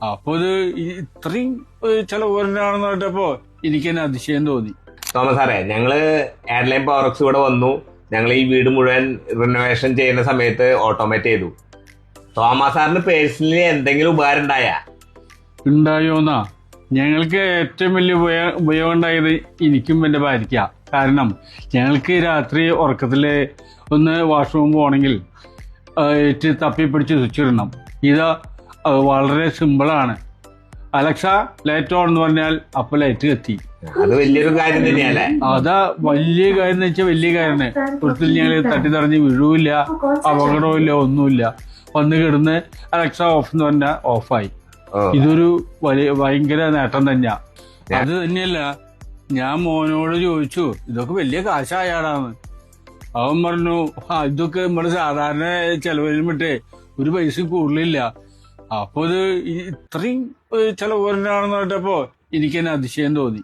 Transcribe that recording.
അപ്പൊ ഇത് ഇത്രയും ചെലവ് വരുന്നതാണെന്ന് പറഞ്ഞപ്പോ എനിക്ക് തന്നെ അതിശയം തോന്നി. തോമസ് സാറേ, ഞങ്ങള് എയർലൈൻ പവർക്സ് ഇവിടെ വന്നു. ഞങ്ങൾ ഈ വീട് മുഴുവൻ റിനോവേഷൻ ചെയ്യുന്ന സമയത്ത് ഓട്ടോമേറ്റ് ചെയ്തു. തോമസ് സാറിന് പേഴ്സണലി എന്തെങ്കിലും ഉപകാരം ഉണ്ടായോന്നാ? ഞങ്ങൾക്ക് ഏറ്റവും വലിയ ഉപയോഗം ഉണ്ടായത് എനിക്കും എന്റെ ഭാര്യയ്ക്കാ. കാരണം ഞങ്ങൾക്ക് രാത്രി ഉറക്കത്തില് ഒന്ന് വാഷ്റൂം പോകണമെങ്കിൽ തപ്പി പിടിച്ച് സ്വിച്ചിടണം. ഇത് വളരെ സിമ്പിളാണ്. അലക്സ ലൈറ്റ് ഓൺ എന്ന് പറഞ്ഞാൽ അപ്പൊ ലൈറ്റ് കത്തി. അത് വലിയൊരു കാര്യം തന്നെയല്ലേ? അതാ വലിയ കാര്യം എന്ന് വെച്ചാൽ വലിയ കാര്യമാണ്. ഒരിക്കലും ഞങ്ങൾ തട്ടിത്തടഞ്ഞ് വീഴുവില്ല, അപകടവും ഇല്ല, ഒന്നുമില്ല. വന്ന് കിടന്ന് അലക്സ ഓഫ് എന്ന് പറഞ്ഞാൽ ഓഫായി. ഇതൊരു ഭയങ്കര നേട്ടം തന്നെയാ. അത് തന്നെയല്ല, ഞാൻ മോനോട് ചോദിച്ചു ഇതൊക്കെ വലിയ കാശായാടാന്ന്. അവൻ പറഞ്ഞു ഇതൊക്കെ നമ്മുടെ സാധാരണ ചെലവിലും വിട്ടേ ഒരു പൈസ കൂടുതലില്ല. അപ്പൊ ഇത് ഇത്രയും ചെലവ് വരുന്നതാണെന്ന് പറഞ്ഞപ്പോ എനിക്ക് തന്നെ അതിശയം തോന്നി.